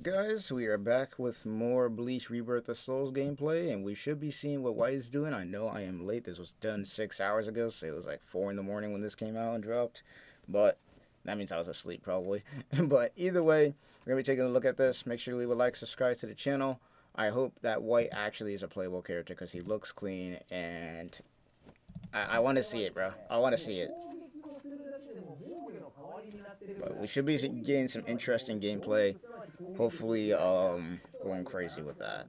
Alright guys, we are back with more Bleach Rebirth of Souls gameplay, and we should be seeing what White is doing. I know I am late. This was done 6 hours ago, so it was like 4 in the morning when this came out and dropped. But that means I was asleep probably. But either way, we're going to be taking a look at this. Make sure you leave a like, subscribe to the channel. I hope that White actually is a playable character because he looks clean, and I want to see it, bro. I want to see it. But we should be getting some interesting gameplay. Hopefully, going crazy with that.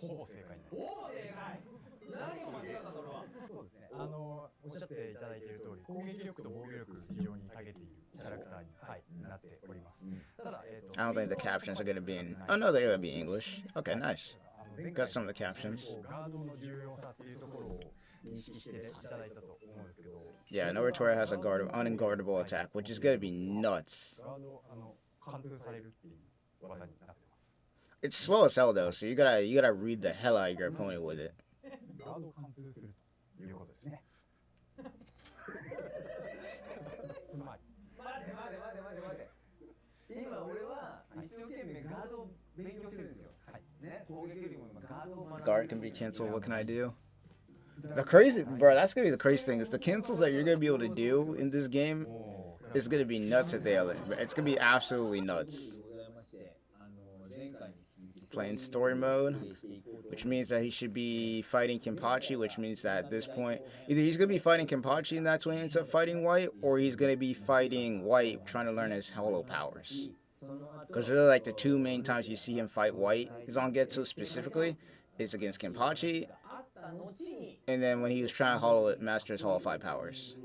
ほぼ正解になります。ほぼ正解。何を間違ったんだろう。そうですね。おっしゃっていただいている通り、攻撃力と防御力非常に長けているキャラクターに、はい、なっております。ただ、I don't think the captions are going to be in. Oh no, they're going to be English. Okay, nice. Got some of the captions. Yeah, Noratora has a unguardable attack, which is going to be nuts. It's slow as hell though, so you gotta read the hell out of your opponent with it. Guard can be canceled. What can I do? The crazy, bro. That's gonna be the crazy thing. Is the cancels that you're gonna be able to do in this game is gonna be nuts at the other. It's gonna be absolutely nuts. Playing story mode, which means that he should be fighting Kenpachi, which means that at this point, either he's going to be fighting Kenpachi and that's when he ends up fighting White, or he's going to be fighting White trying to learn his hollow powers. Because they're like the two main times you see him fight White, Zangetsu specifically, is against Kenpachi, and then when he was trying to hollow it, master his hollow 5 powers.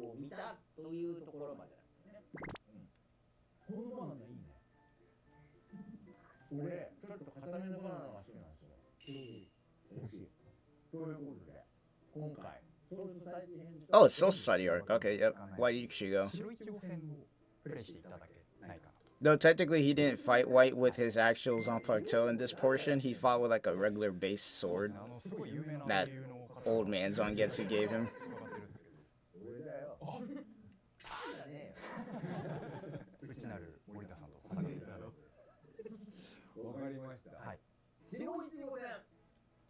Oh, it's Soul Society arc. Okay, yep. White Ichigo. Though technically he didn't fight White with his actual Zanpakuto in this portion. He fought with like a regular base sword that old man Zangetsu gave him.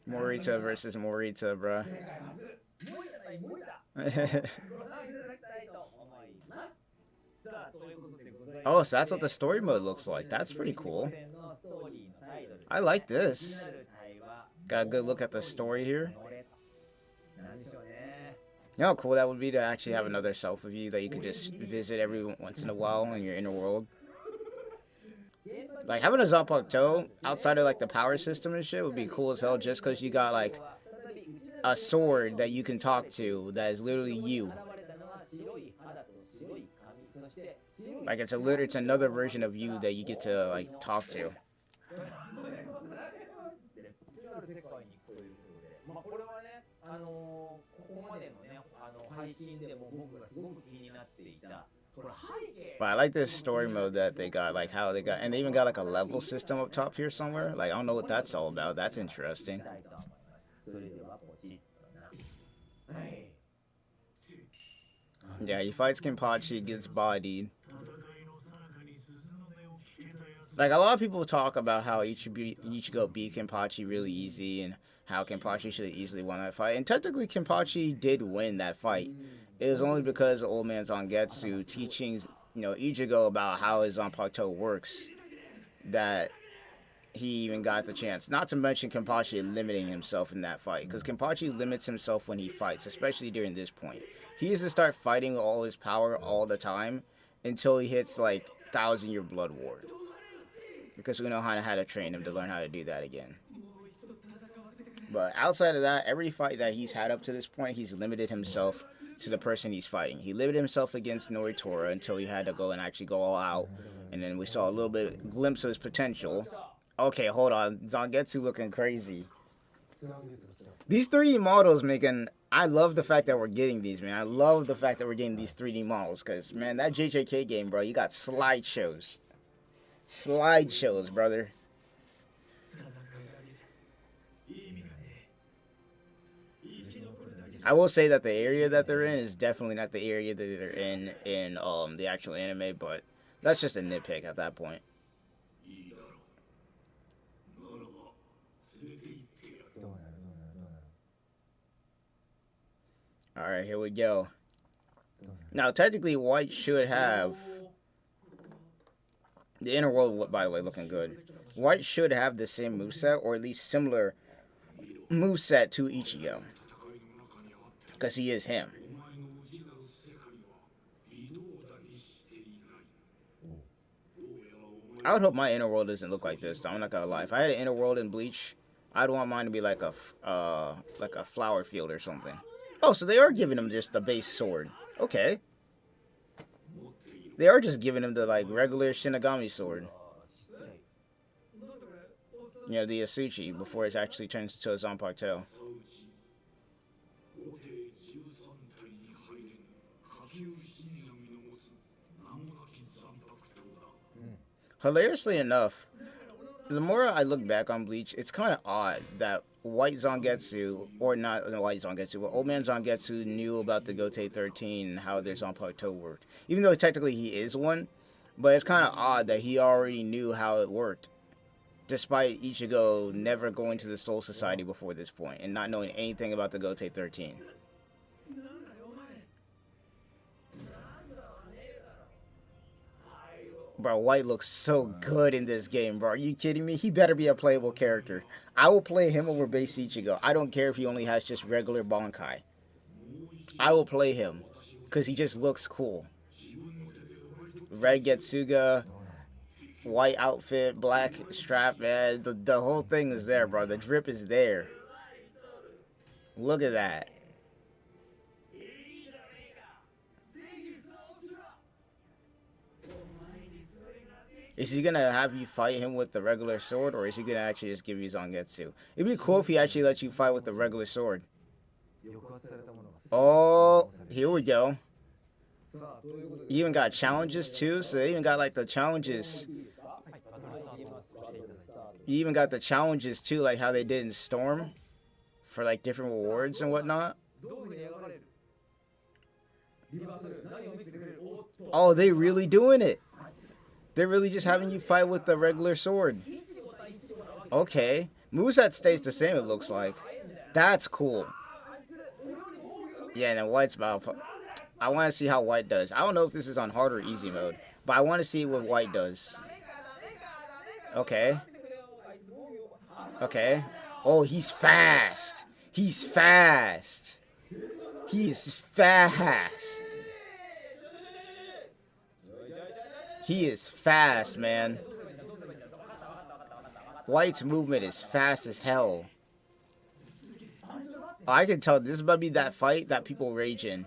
Morita versus Morita, bruh. Oh, so that's what the story mode looks like. That's pretty cool. I like this. Got a good look at the story here. You know how cool that would be to actually have another self of you that you could just visit every once in a while in your inner world. Like, having a Zanpakuto outside of, like, the power system and shit would be cool as hell just because you got, like, a sword that you can talk to that is literally you. Like, it's another version of you that you get to, like, talk to. But I like this story mode that they got, like how they got, and they even got like a level system up top here somewhere. Like, I don't know what that's all about. That's interesting. Yeah, he fights Kenpachi, gets bodied. Like, a lot of people talk about how Ichigo beat Kenpachi really easy and how Kenpachi should have easily won that fight. And technically, Kenpachi did win that fight. It was only because of old man Zangetsu teaching, Ichigo about how his Zanpakuto works that he even got the chance. Not to mention Kenpachi limiting himself in that fight, because Kenpachi limits himself when he fights, especially during this point. He has to start fighting all his power all the time until he hits, like, 1,000-year Blood War. Because we know how to train him to learn how to do that again. But outside of that, every fight that he's had up to this point, he's limited himself to the person he's fighting. He limited himself against Noratora until he had to go and actually go all out. And then we saw a little bit glimpse of his potential. Okay, hold on. Zangetsu looking crazy. These 3D models making... I love the fact that we're getting these, man. I love the fact that we're getting these 3D models. Because, man, that JJK game, bro, you got slideshows. Slideshows, brother. I will say that the area that they're in is definitely not the area that they're in the actual anime, but that's just a nitpick at that point. Alright, here we go. Now, technically, White should have... The inner world, by the way, looking good. White should have the same moveset, or at least similar moveset to Ichigo. Because he is him. I would hope my inner world doesn't look like this, though. I'm not gonna lie. If I had an inner world in Bleach, I'd want mine to be like a flower field or something. Oh, so they are giving him just the base sword. Okay. They are just giving him the, like, regular Shinigami sword. You know, the Asuchi, before it actually turns into a Zanpakuto. Hilariously enough, the more I look back on Bleach, it's kind of odd that White Zangetsu, or not White Zangetsu, but Old Man Zangetsu knew about the Gote 13 and how their Zanpakuto worked. Even though technically he is one, but it's kind of odd that he already knew how it worked. Despite Ichigo never going to the Soul Society before this point and not knowing anything about the Gote 13. Bro, White looks so good in this game, bro. Are you kidding me? He better be a playable character. I will play him over base Ichigo. I don't care if he only has just regular Bankai. I will play him because he just looks cool. Red Getsuga, white outfit, black strap, man. The whole thing is there, bro. The drip is there. Look at that. Is he gonna have you fight him with the regular sword, or is he gonna actually just give you Zangetsu? It'd be cool if he actually lets you fight with the regular sword. Oh, here we go. You even got challenges too, so they even got like the challenges. You even got the challenges too, like how they did in Storm, for like different rewards and whatnot. Oh, they really doing it. They're really just having you fight with the regular sword. Okay. Moveset stays the same, it looks like. That's cool. Yeah, and then White's about... I want to see how White does. I don't know if this is on hard or easy mode, but I want to see what White does. Okay. Okay. Oh, he's fast. He's fast. He's fast. He is fast, man. White's movement is fast as hell. Oh, I can tell this is about to be that fight that people rage in.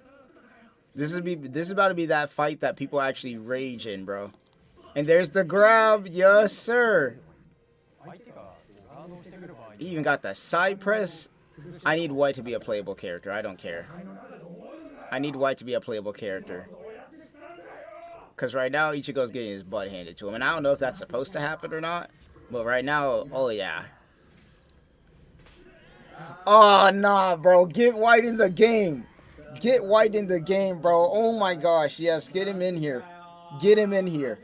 This is about to be that fight that people actually rage in, bro. And there's the grab, yes sir. He even got the side press. I need White to be a playable character. I don't care. I need White to be a playable character. Because right now, Ichigo's getting his butt handed to him. And I don't know if that's supposed to happen or not. But right now, oh yeah. Oh, nah, bro. Get White in the game. Get White in the game, bro. Oh my gosh. Yes, get him in here. Get him in here.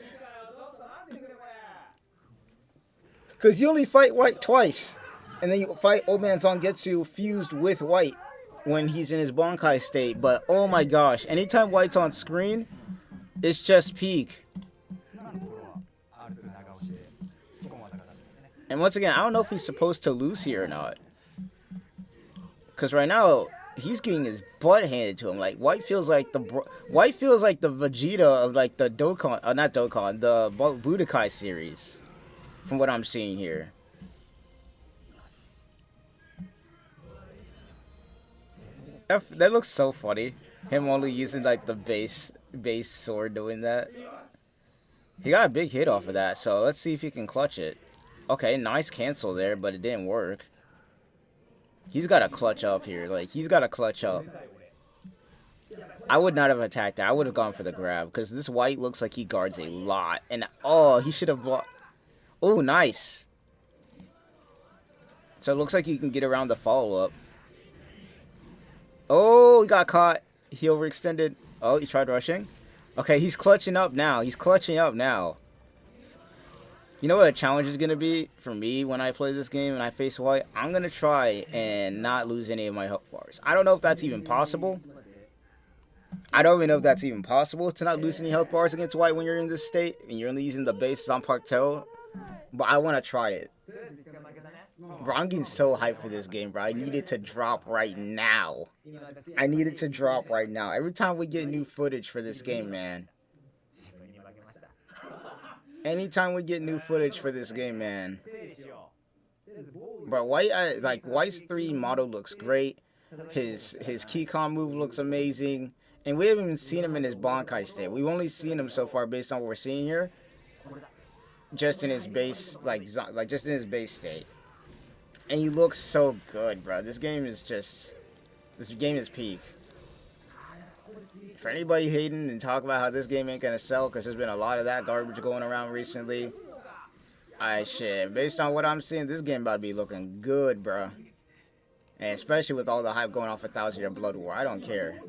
Because you only fight White twice. And then you fight Old Man Zangetsu fused with White when he's in his Bankai state. But oh my gosh. Anytime White's on screen... It's just peak. And once again, I don't know if he's supposed to lose here or not. Because right now, he's getting his butt handed to him. Like, White feels like the Vegeta of, like, the Dokkan... not Dokkan, the Budokai series. From what I'm seeing here. That looks so funny. Him only using, like, the base sword doing that. He got a big hit off of that, so let's see if he can clutch it. Okay, nice cancel there, but it didn't work. He's got to clutch up here. Like, he's got to clutch up. I would not have attacked that. I would have gone for the grab, because this White looks like he guards a lot. And, oh, he should have blocked. Oh, nice. So it looks like you can get around the follow-up. Oh, he got caught. He overextended. Oh, he tried rushing. Okay, he's clutching up now. He's clutching up now. You know what a challenge is going to be for me when I play this game and I face White? I'm going to try and not lose any of my health bars. I don't know if that's even possible. I don't even know if that's even possible to not lose any health bars against White when you're in this state and you're only using the base Zanpakuto. But I want to try it. Bro, I'm getting so hyped for this game, bro. I need it to drop right now. I need it to drop right now. Every time we get new footage for this game, man. Anytime we get new footage for this game, man. Bro, White's 3 model looks great. His Keycon move looks amazing. And we haven't even seen him in his Bankai state. We've only seen him so far based on what we're seeing here. Just in his base, just in his base state. And he looks so good, bro. This game is peak. For anybody hating and talk about how this game ain't gonna sell, because there's been a lot of that garbage going around recently. Based on what I'm seeing, this game about to be looking good, bro. And especially with all the hype going off of 1,000-Year Blood War, I don't care.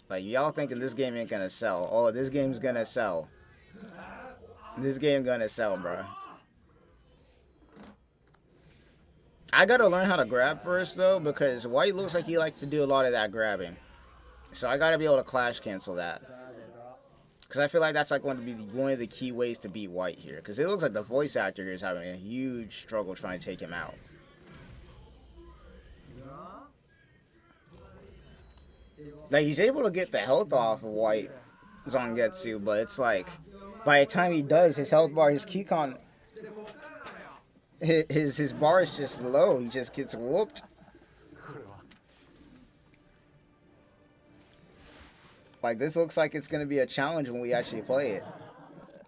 Like, y'all thinking this game ain't gonna sell. Oh, this game's gonna sell. This game gonna sell, bro. I gotta learn how to grab first, though, because White looks like he likes to do a lot of that grabbing. So I gotta be able to clash cancel that. Because I feel like that's like going to be one of the key ways to beat White here. Because it looks like the voice actor is having a huge struggle trying to take him out. Like, he's able to get the health off of White Zangetsu, but it's like, by the time he does, his health bar, his Keycon, his bar is just low. He just gets whooped. Like, this looks like it's going to be a challenge when we actually play it.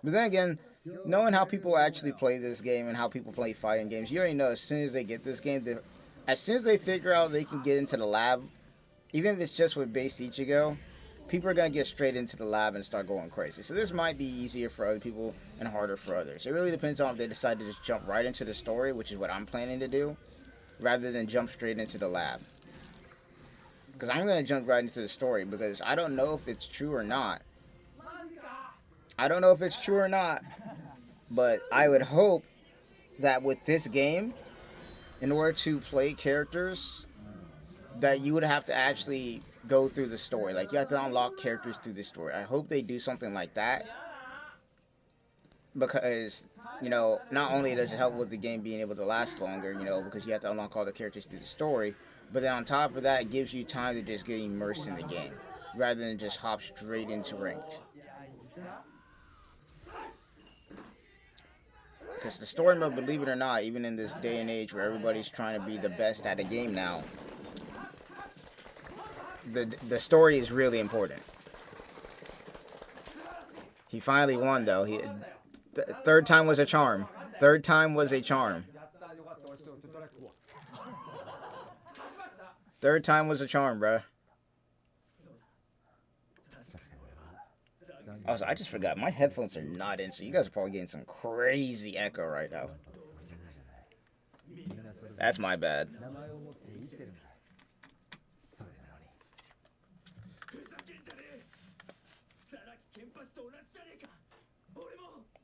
But then again, knowing how people actually play this game and how people play fighting games, you already know as soon as they get this game, as soon as they figure out they can get into the lab, even if it's just with base Ichigo, people are going to get straight into the lab and start going crazy. So this might be easier for other people and harder for others. It really depends on if they decide to just jump right into the story, which is what I'm planning to do, rather than jump straight into the lab. Because I'm going to jump right into the story because I don't know if it's true or not. I don't know if it's true or not, but I would hope that with this game, in order to play characters, that you would have to actually go through the story. Like, you have to unlock characters through the story. I hope they do something like that. Because, you know, not only does it help with the game being able to last longer, you know, because you have to unlock all the characters through the story, but then on top of that, it gives you time to just get immersed in the game, rather than just hop straight into ranked. Because the story mode, believe it or not, even in this day and age where everybody's trying to be the best at a game now, the story is really important. He finally won, though. Third time was a charm. Third time was a charm. Third time was a charm, bruh. Also, I just forgot. My headphones are not in, so you guys are probably getting some crazy echo right now. That's my bad.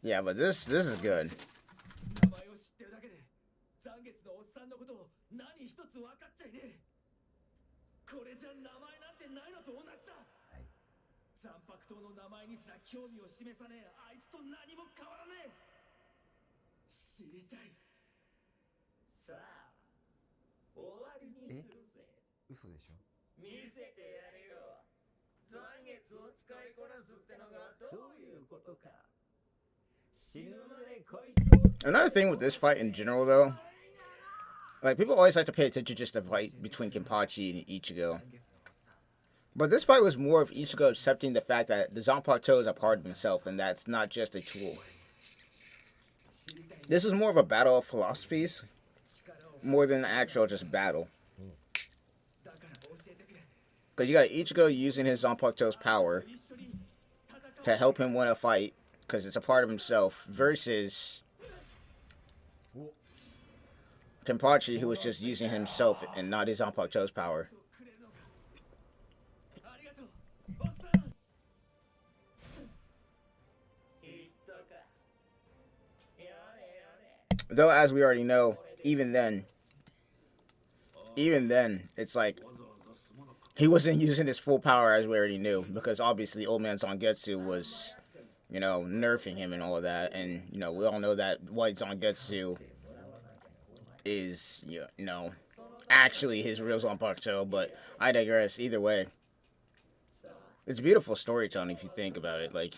Yeah, but this is good. Another thing with this fight in general, though, like, people always like to pay attention to just the fight between Kenpachi and Ichigo. But this fight was more of Ichigo accepting the fact that the Zanpakuto is a part of himself and that's not just a tool. This was more of a battle of philosophies, more than an actual just battle. Because you got Ichigo using his Zanpakuto's power to help him win a fight, because it's a part of himself, versus Kenpachi, who was just using himself and not his Zanpakuto's power. Though, as we already know, even then, it's like he wasn't using his full power as we already knew, because obviously Old Man Zangetsu was, nerfing him and all of that, and we all know that White Zangetsu is actually his real Zanpakuto, but I digress. Either way, it's beautiful storytelling if you think about it. Like,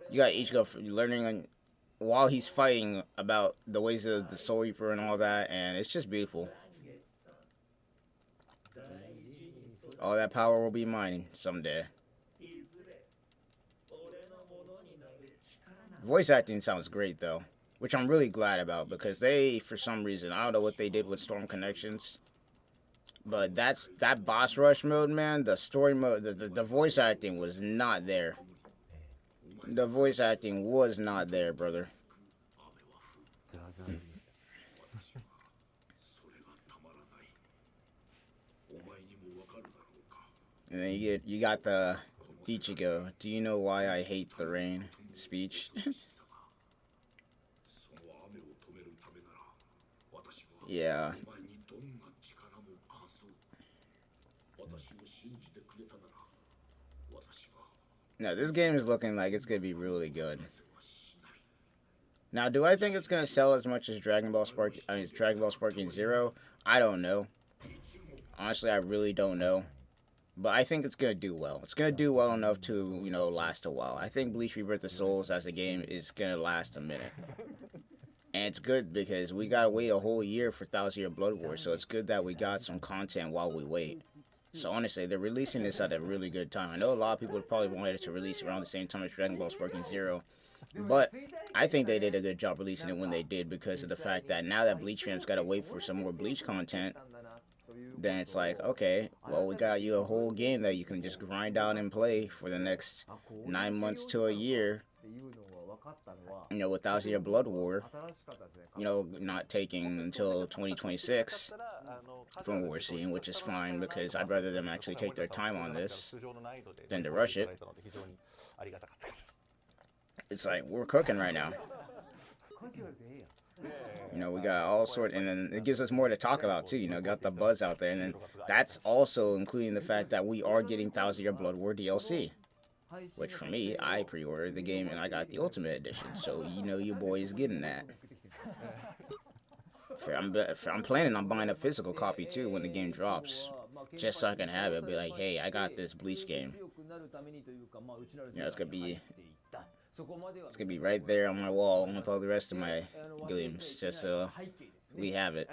you got Ichigo learning while he's fighting about the ways of the Soul Reaper and all that, and it's just beautiful. All that power will be mine someday. Voice acting sounds great though, which I'm really glad about, because they, for some reason, I don't know what they did with Storm Connections, but that boss rush mode, man, the story mode, the voice acting was not there. The voice acting was not there, brother. And then you got the Ichigo. Do you know why I hate the rain? Speech. Yeah. No, this game is looking like it's gonna be really good. Now, do I think it's gonna sell as much as Dragon Ball Sparking Zero? I don't know. Honestly, I really don't know. But I think it's going to do well. It's going to do well enough to, last a while. I think Bleach Rebirth of Souls as a game is going to last a minute. And it's good because we got to wait a whole year for Thousand Year Blood War. So it's good that we got some content while we wait. So honestly, they're releasing this at a really good time. I know a lot of people probably wanted it to release around the same time as Dragon Ball Sparking Zero. But I think they did a good job releasing it when they did, because of the fact that now that Bleach fans got to wait for some more Bleach content, then it's like, okay, well, we got you a whole game that you can just grind out and play for the next 9 months to a year, with Thousand Year Blood War, not taking until 2026 from what we're seeing, which is fine, because I'd rather them actually take their time on this than to rush it. It's like, we're cooking right now. We got all sorts, and then it gives us more to talk about too. Got the buzz out there, and then that's also including the fact that we are getting Thousand Year Blood War DLC, which for me, I pre-ordered the game and I got the Ultimate Edition, so your boy is getting that. I'm planning on buying a physical copy too when the game drops, just so I can have it. Be like, hey, I got this Bleach game. It's gonna be right there on my wall with all the rest of my games, just so we have it.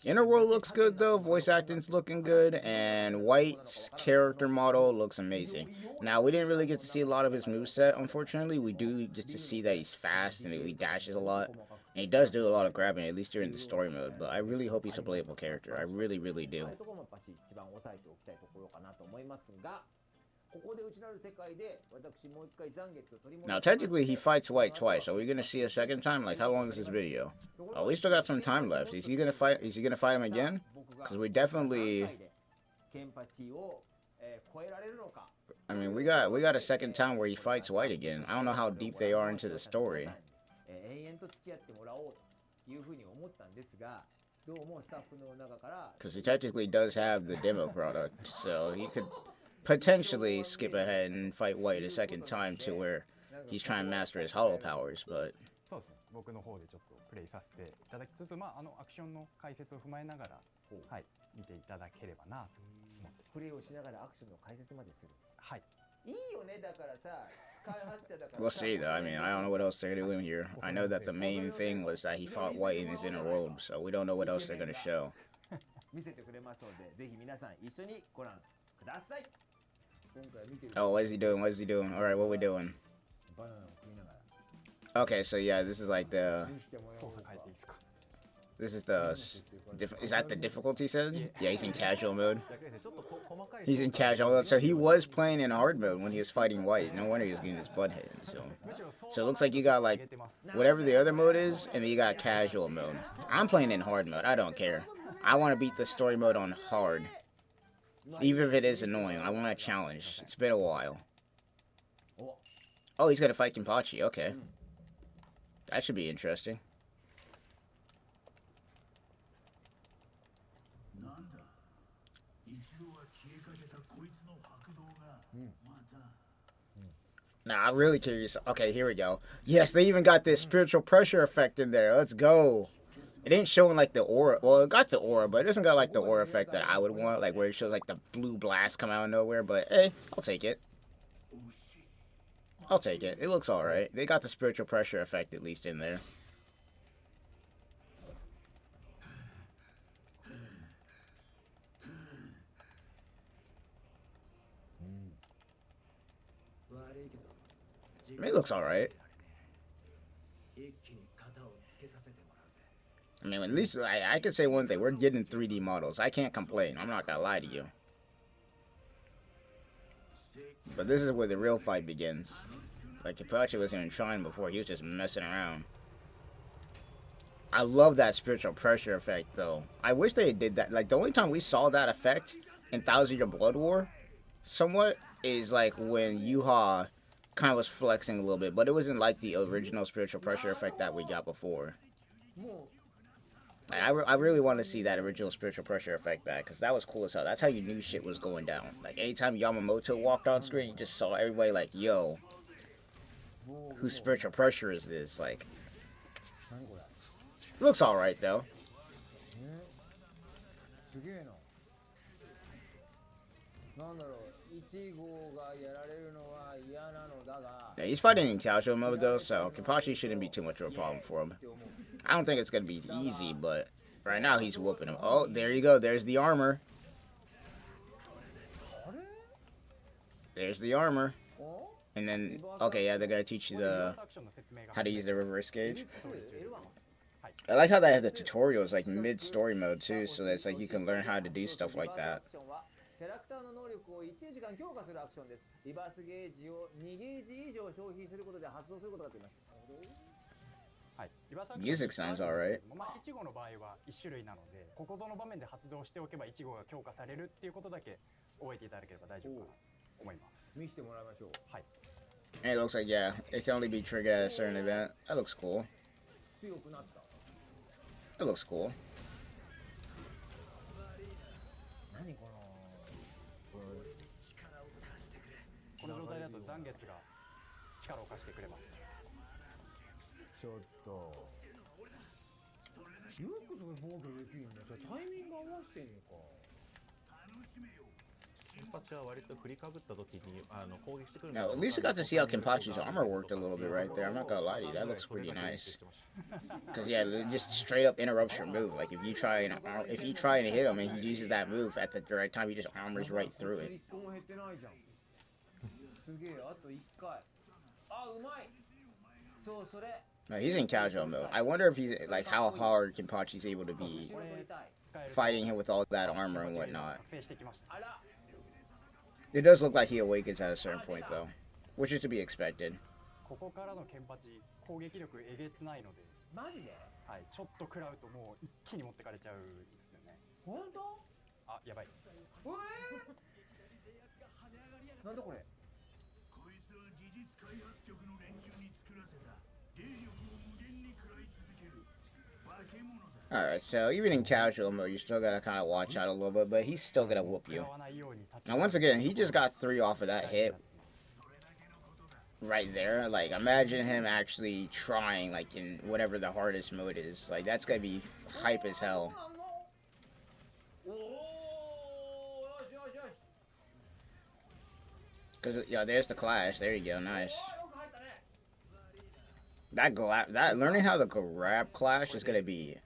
Inner World looks good though, voice acting's looking good, and White's character model looks amazing. Now, we didn't really get to see a lot of his moveset, unfortunately. We do get to see that he's fast and he dashes a lot, and he does do a lot of grabbing, at least during the story mode, but I really hope he's a playable character. I really, really do. Now, technically, he fights White twice. Are we gonna see a second time? Like, how long is this video? Oh, we still got some time left. Is he gonna fight? Is he gonna fight him again? Because we definitely. I mean, we got a second time where he fights White again. I don't know how deep they are into the story. Because he technically does have the demo product, so he could potentially skip ahead and fight White a second time to where he's trying to master his hollow powers, but そうですね。僕の方でちょっとプレイさせていただきつつ、アクションの解説を踏まえながら、はい、見ていただければなと思って。プレイをしながらアクションの解説までする。はい。いいよね、だからさ。We'll see though. I mean, I don't know what else they're doing here. I know that the main thing was that he fought White in his inner world, so we don't know what else they're gonna show. Oh, what is he doing? What is he doing? All right, what we doing? Okay, so yeah, this is like the This is the is that the difficulty setting? Yeah, he's in casual mode. He's in casual mode. So he was playing in hard mode when he was fighting White. No wonder he was getting his butt hit. So it looks like you got like whatever the other mode is, and then you got casual mode. I'm playing in hard mode. I don't care. I want to beat the story mode on hard. Even if it is annoying, I want a challenge. It's been a while. Oh, he's gonna fight Kenpachi. Okay. That should be interesting. Nah, I'm really curious. Okay, here we go. Yes, they even got this spiritual pressure effect in there. Let's go. It ain't showing like the aura. Well, it got the aura, but it doesn't got like the aura effect that I would want. Like where it shows like the blue blast come out of nowhere. But hey, I'll take it. I'll take it. It looks alright. They got the spiritual pressure effect at least in there. It looks alright. I mean, at least I could say one thing. We're getting 3D models. I can't complain. I'm not gonna lie to you. But this is where the real fight begins. Like, Kenpachi wasn't even trying before. He was just messing around. I love that spiritual pressure effect, though. I wish they did that. Like, the only time we saw that effect in 1,000 Year Blood War, somewhat, is like when Yuha kind of was flexing a little bit. But it wasn't like the original spiritual pressure effect that we got before. I really want to see that original spiritual pressure effect back, because that was cool as hell. That's how you knew shit was going down. Like, anytime Yamamoto walked on screen, you just saw everybody like, yo, whose spiritual pressure is this? Like, looks alright, though. Yeah, he's fighting in casual mode, though, so Kenpachi shouldn't be too much of a problem for him. I don't think it's going to be easy, but right now he's whooping him. Oh, there you go. There's the armor. There's the armor. And then, okay, yeah, they're going to teach you how to use the reverse gauge. I like how they have the tutorials, like, mid-story mode, too, so that it's like you can learn how to do stuff like that. Music sounds alright. And it looks like, yeah, it can only be triggered at a certain event. That looks cool. It looks cool. Now, at least I got to see how Kenpachi's armor worked a little bit right there. I'm not gonna lie to you, that looks pretty nice. Cause yeah, it just straight up interrupts your move. Like if you try and hit him and he uses that move at the right time, he just armors right through it. No, he's in casual mode. I wonder if he's like how hard Kenpachi's able to be fighting him with all that armor and whatnot. It does look like he awakens at a certain point, though, which is to be expected. Alright, so even in casual mode, you still gotta kind of watch out a little bit, but he's still gonna whoop you. Now, once again, he just got 3 off of that hit. Right there. Like, imagine him actually trying, like, in whatever the hardest mode is. Like, that's gonna be hype as hell. Because, yeah, there's the clash. There you go. Nice. That learning how to grab clash is gonna be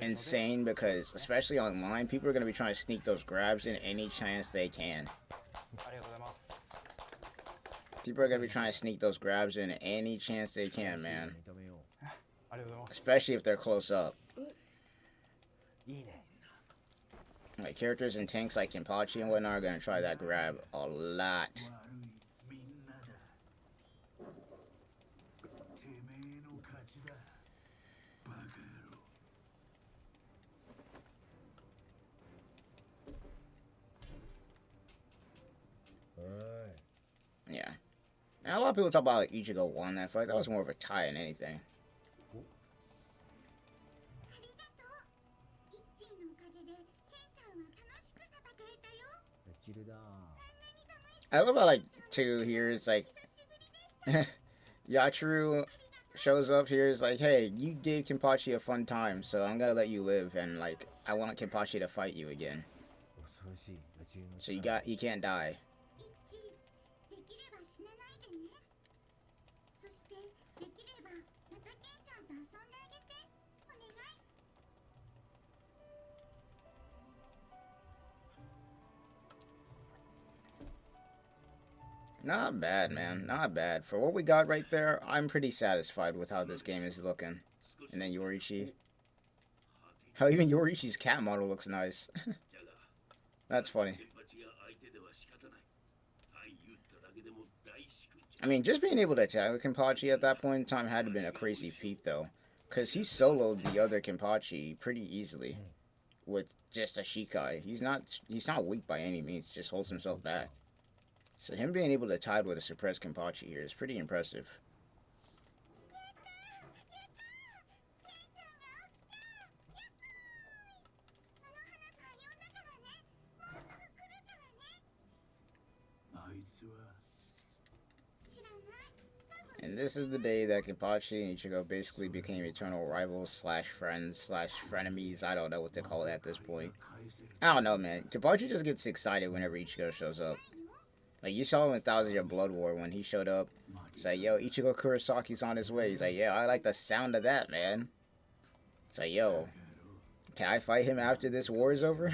insane, because especially online, people are gonna be trying to sneak those grabs in any chance they can. People are gonna be trying to sneak those grabs in any chance they can, man. Especially if they're close up. Like characters and tanks like Kenpachi and whatnot are gonna try that grab a lot. Yeah. Now, a lot of people talk about like, Ichigo won that fight. That was more of a tie than anything. I love how, like, too, here it's like, Yachiru shows up here, is like, hey, you gave Kenpachi a fun time, so I'm gonna let you live, and, like, I want Kenpachi to fight you again. So he can't die. Not bad, man. Not bad. For what we got right there, I'm pretty satisfied with how this game is looking. And then Yoriichi. How even Yoriichi's cat model looks nice. That's funny. I mean, just being able to attack with Kenpachi at that point in time had to have been a crazy feat, though. Because he soloed the other Kenpachi pretty easily. With just a Shikai. He's not weak by any means, just holds himself back. So him being able to tide with a suppressed Kenpachi here is pretty impressive. And this is the day that Kenpachi and Ichigo basically became eternal rivals slash friends slash frenemies. I don't know what to call it at this point. I don't know, man. Kenpachi just gets excited whenever Ichigo shows up. Like, you saw him in 1,000 Year Blood War when he showed up. He's like, yo, Ichigo Kurisaki's on his way. He's like, yeah, I like the sound of that, man. It's like, yo, can I fight him after this war is over?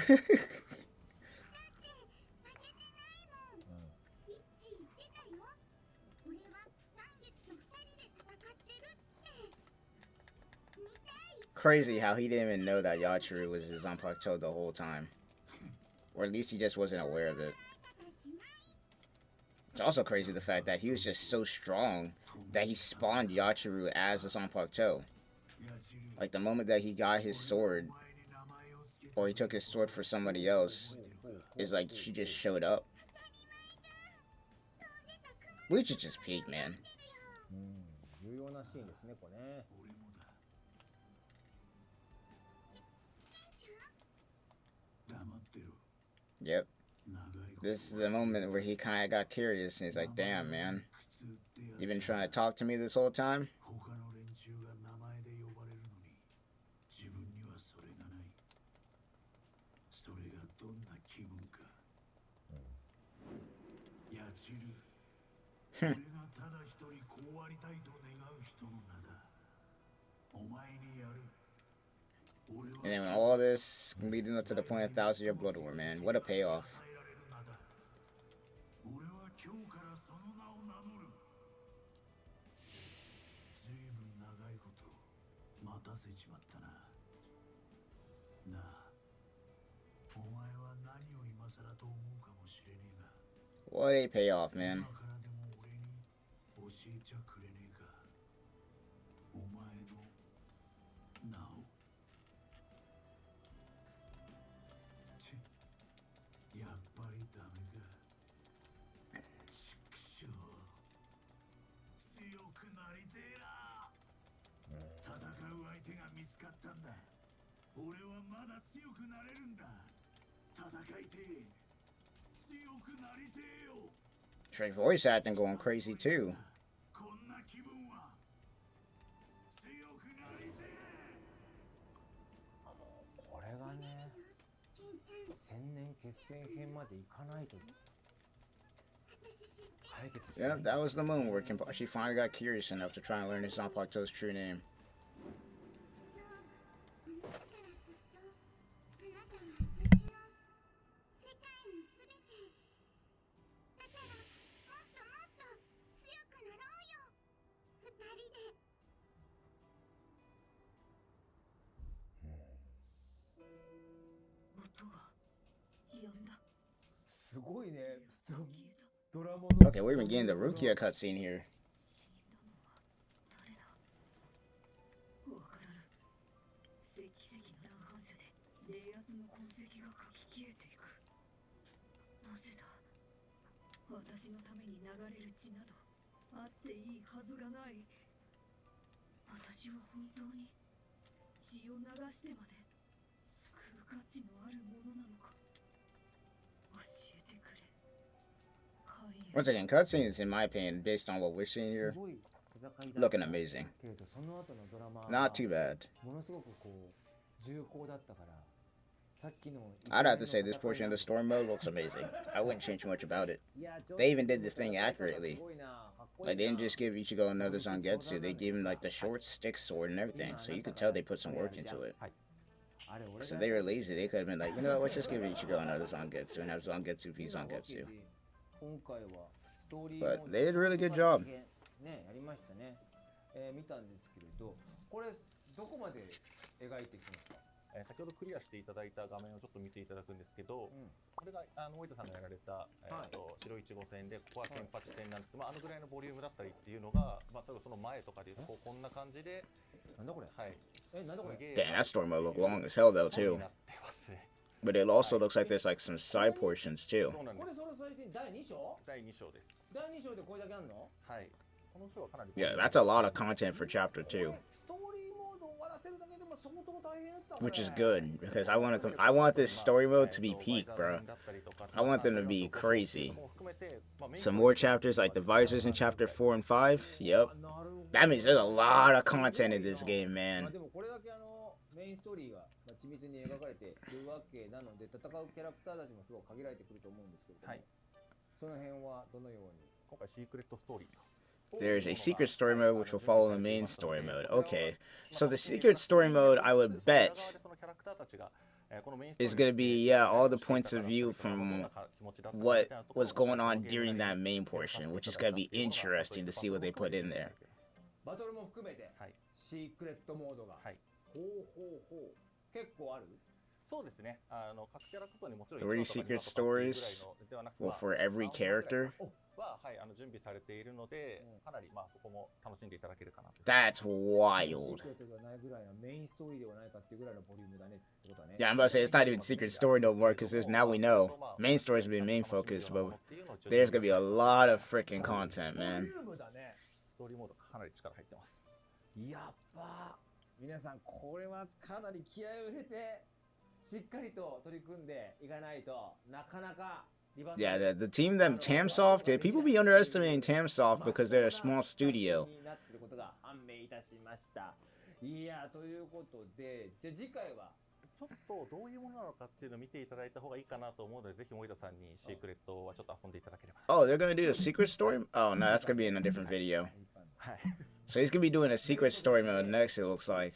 Crazy how he didn't even know that Yachiru was his Zanpakuto the whole time. Or at least he just wasn't aware of it. It's also crazy the fact that he was just so strong that he spawned Yachiru as a Zanpakuto. Like the moment that he got his sword, or he took his sword for somebody else, is like she just showed up. Bleach is just peak, man. Yep. This is the moment where he kind of got curious and he's like, damn, man. You been trying to talk to me this whole time? And then all this leading up to the point of 1,000 Year Blood War, man. What a payoff. What a payoff, man. Trey voice acting going crazy too. Yeah, that was the moment where Kenpachi finally got curious enough to try and learn his Zanpakuto's true name. すごいね。ドラマの。Okay, we're even getting the Rukia cutscene here. 私のために流れる血などあっていいはずがない。私は本当に血を流してまで救う価値のあるものなのか。教えてくれ。 Once again, cutscenes, in my opinion, based on what we're seeing here, looking amazing. Not too bad. I'd have to say this portion of the story mode looks amazing. I wouldn't change much about it. They even did the thing accurately. Like, they didn't just give Ichigo another Zangetsu, they gave him, like, the short stick sword and everything. So you could tell they put some work into it. So they were lazy. They could have been like, you know what, let's just give Ichigo another Zangetsu and have Zangetsu be Zangetsu. But they did a really good job. 先ほどクリアしていただいた画面をちょっと見ていただくんですけど、これが大分さんがやられた、白いちご戦で、ここはケンパチ戦なんですけど、あのぐらいのボリュームだったりっていうのが、例えばその前とかでいうとこんな感じで、なんだこれ、はい、Damn, that story mode look long as hell though too. But it also looks like there's like some side portions too. これそれ最近第2章？第2章です。第2章でこれだけあんの？はい。この章はかなり。Yeah, that's a lot of content for chapter 2. Which is good because I want this story mode to be peak, bro. I want them to be crazy. Some more chapters like the visors in chapter 4 and 5. Yep. That means there's a lot of content in this game, man. メインストーリーが緻密に描かれているわけなので、戦うキャラクターたちもすごく限られてくると思うんですけれども、その辺はどのように？今回シークレットストーリー。There's a secret story mode which will follow the main story mode. Okay, so the secret story mode, I would bet, is going to be, yeah, all the points of view from what was going on during that main portion, which is going to be interesting to see what they put in there. バトルも含めて、シークレットモードが、ほうほうほう、結構ある？そうですね。各キャラごとにもちろん 3 secret stories, well, for every character. は、はい、準備されているので、かなりまあそこも楽しんでいただけるかなと。That's wild. Yeah, I'm about to say it's not even secret story no more because now we know main story's been main focus, but there's gonna be a lot of freaking content, man. ストーリーモードかなり力入ってます。やっば。皆さんこれはかなり気合を入れてしっかりと取り組んでいかないとなかなか。Yeah, the team that Tamsoft, people be underestimating Tamsoft because they're a small studio. いや、ということで、じゃあ次回はちょっとどういうものなのかっていうのを見ていただいた方がいいかなと思うので、ぜひ森田さんにシークレットはちょっと遊んでいただければ。Oh, they're gonna do a secret story? Oh, no, that's gonna be in a different video. So he's gonna be doing a secret story mode next, it looks like.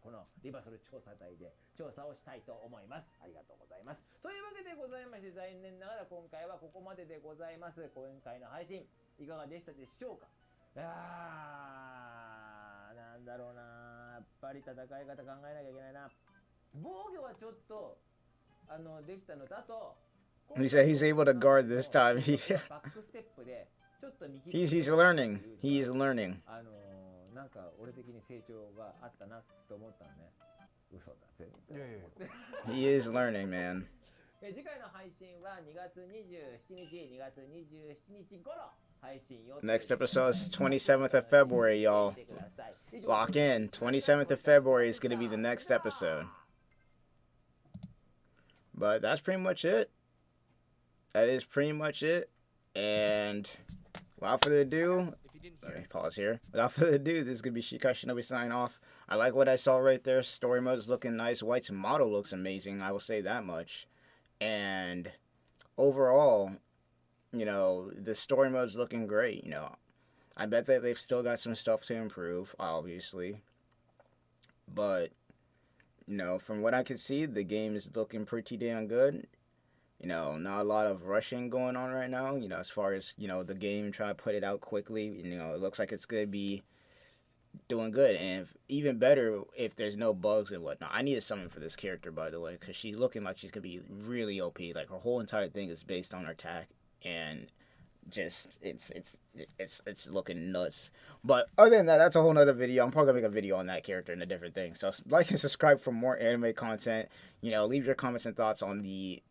このリバソル調査隊で調査をしたいと思います。ありがとうございます。というわけでございまして、残念ながら今回はここまででございます。講演会の配信いかがでしたでしょうか？なんだろうな、やっぱり戦い方考えなきゃいけないな。防御はちょっとできたのと、あと He said he's able to guard this time. バックステップでちょっと見切り he's learning. He's learning. なんか俺的に成長があったなと思ったのね。嘘だ、全然。He is learning, man. 次回の配信は2月27日頃配信予定。 Next episode is 27th of February, y'all. Lock in. 27th of February is going to be the next episode. But that's pretty much it. That is pretty much it. And without further ado, let me pause here. Without further ado, this is going to be Shinobi signing off. I like what I saw right there. Story mode is looking nice. White's model looks amazing. I will say that much. And overall, you know, the story mode is looking great. You know, I bet that they've still got some stuff to improve, obviously. But, you know, from what I can see, the game is looking pretty damn good. You know, not a lot of rushing going on right now, you know, as far as, you know, the game trying to put it out quickly. You know, it looks like it's going to be doing good, and even better if there's no bugs and whatnot. I need a summon for this character, by the way, because she's looking like she's gonna be really OP. Like her whole entire thing is based on her attack, and just it's looking nuts. But other than that, that's a whole nother video. I'm probably gonna make a video on that character and a different thing. So like and subscribe for more anime content. Leave your comments and thoughts on the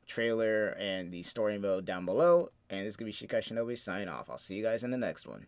trailer and the story mode down below. And this is gonna be Shinobi signing off. I'll see you guys in the next one.